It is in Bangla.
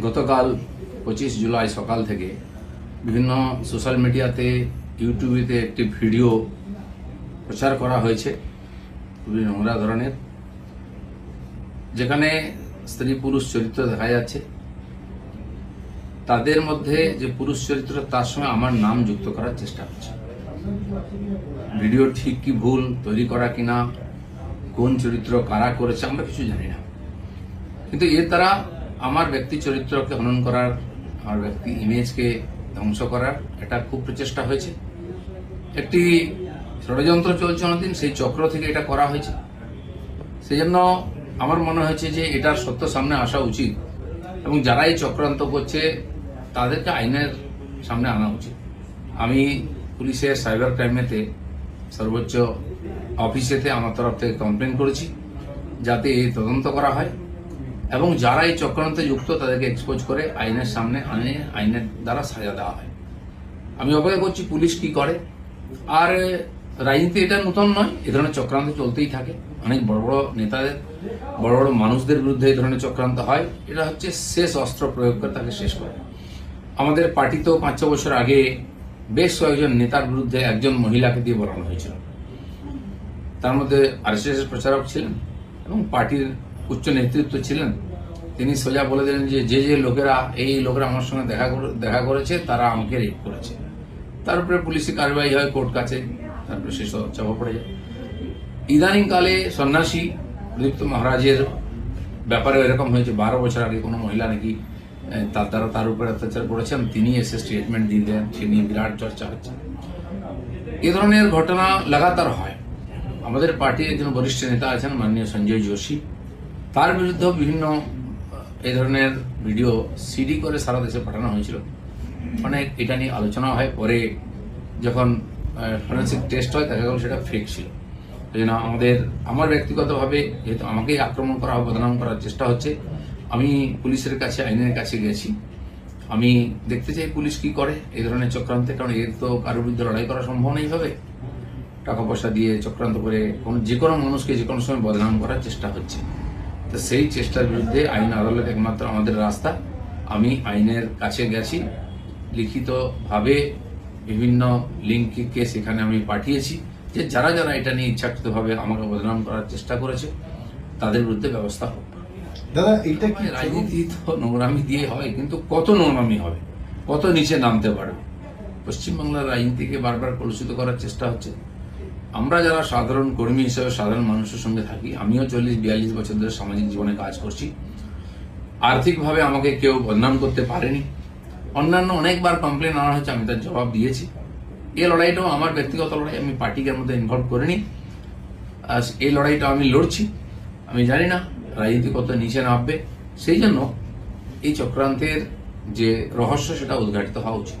গতকাল 25 জুলাই সকাল থেকে বিভিন্ন সোশ্যাল মিডিয়াতে ইউটিউবেতে একটি ভিডিও প্রচার করা হয়েছে খুবই নোংরা ধরনের, যেখানে স্ত্রী পুরুষ চরিত্র দেখা যাচ্ছে। তাদের মধ্যে যে পুরুষ চরিত্র তার সঙ্গে আমার নাম যুক্ত করার চেষ্টা হচ্ছে। ভিডিও ঠিক কি ভুল তৈরি করা কিনা, কোন চরিত্র কারা করেছে আমরা কিছু জানি না, কিন্তু এর দ্বারা আমার ব্যক্তি চরিত্রকে হনন করার, আমার ব্যক্তি ইমেজকে ধ্বংস করার এটা খুব প্রচেষ্টা হয়েছে। একটি ষড়যন্ত্র চলছে অনেকদিন, সেই চক্র থেকে এটা করা হয়েছে। সেই জন্য আমার মনে হয়েছে যে এটার সত্য সামনে আসা উচিত এবং যারা এই চক্রান্ত করছে তাদেরকে আইনের সামনে আনা উচিত। আমি পুলিশের সাইবার ক্রাইমেতে সর্বোচ্চ অফিসেতে আমার তরফ থেকে কমপ্লেন করেছি যাতে এই তদন্ত করা হয় এবং যারা এই চক্রান্তে যুক্ত তাদেরকে এক্সপোজ করে আইনের সামনে আনে, আইনের দ্বারা সাজা দেওয়া হয়। আমি অপেক্ষা করছি পুলিশ কি করে। আর রাজনীতি এটা নতুন নয়, এ ধরনের চক্রান্ত চলতেই থাকে। অনেক বড় বড় নেতাদের, বড় বড় মানুষদের বিরুদ্ধে এই ধরনের চক্রান্ত হয়। এটা হচ্ছে শেষ অস্ত্র প্রয়োগ করে তাকে শেষ করে। আমাদের পার্টিতেও 5-6 বছর আগে বেশ কয়েকজন নেতার বিরুদ্ধে একজন মহিলাকে দিয়ে বলানো হয়েছিল। তার মধ্যে আরএসএস এর প্রচারক ছিলেন এবং পার্টির উচ্চ নেতৃত্ব ছিলেন। তিনি সোজা বলে দিলেন যে যে লোকেরা এই লোকেরা আমার সঙ্গে দেখা করেছে তারা আমাকে রেপ করেছে। তার উপরে পুলিশি কার্যবাহী হয় কোর্ট কাছে, তারপরে সে চাপা পড়ে যায়। ইদানিং কালে সন্ন্যাসী প্রদীপ্ত মহারাজের ব্যাপারে এরকম হয়েছে। 12 বছর আগে কোনো মহিলা নাকি তার দ্বারা তার উপরে অত্যাচার করেছেন, তিনি এসে স্টেটমেন্ট দিয়ে দেন, সে নিয়ে বিরাট চর্চা হচ্ছে। এ ধরনের ঘটনা লাগাতার হয়। আমাদের পার্টির একজন বরিষ্ঠ নেতা আছেন মাননীয় সঞ্জয় যোশী, তার বিরুদ্ধে বিভিন্ন এই ধরনের ভিডিও সিডি করে সারা দেশে পাঠানো হয়েছিল। অনেক এটা নিয়ে আলোচনা হয়, পরে যখন ফরেন্সিক টেস্ট হয় দেখা গেল সেটা ফেক ছিল। এই জন্য আমার ব্যক্তিগতভাবে যেহেতু আমাকেই আক্রমণ করা হবে, বদনাম করার চেষ্টা হচ্ছে, আমি পুলিশের কাছে, আইনের কাছে গেছি। আমি দেখতে চাই পুলিশ কি করে এই ধরনের চক্রান্তে, কারণ এর তো কারোর বিরুদ্ধে লড়াই করা সম্ভব নেই হবে। টাকা পয়সা দিয়ে চক্রান্ত করে যে কোনো মানুষকে যে কোনো সময় বদনাম করার চেষ্টা হচ্ছে। তো সেই চেষ্টার বিরুদ্ধে আইন আদালত একমাত্র আমাদের রাস্তা। আমি আইনের কাছে গেছি, লিখিতভাবে বিভিন্ন লিঙ্ককে সেখানে আমি পাঠিয়েছি যে যারা যারা এটা নিয়ে ইচ্ছাকৃতভাবে আমাকে বদনাম করার চেষ্টা করেছে তাদের বিরুদ্ধে ব্যবস্থা হোক। দাদা, এটা কি রাজনীতি তো নোংরামি দিয়ে হয়, কিন্তু কত নোংরামি হবে, কত নিচে নামতে পারবে। পশ্চিমবাংলার রাজনীতিকে বারবার কলুষিত করার চেষ্টা হচ্ছে। আমরা যারা সাধারণ কর্মী হিসেবে সাধারণ মানুষের সঙ্গে থাকি, আমিও 40-42 বছর ধরে সামাজিক জীবনে কাজ করছি। আর্থিকভাবে আমাকে কেউ বদনাম করতে পারেনি। অন্যান্য অনেকবার কমপ্লেন আনা হয়েছে, আমি তার জবাব দিয়েছি। এই লড়াইটাও আমার ব্যক্তিগত লড়াই, আমি পার্টিকে মধ্যে ইনভলভ করিনি। এই লড়াইটা আমি লড়ছি। আমি জানি না রাজনীতি কত নিচে নামবে, সেই জন্য এই চক্রান্তের যে রহস্য সেটা উদ্ঘাটিত হওয়া উচিত।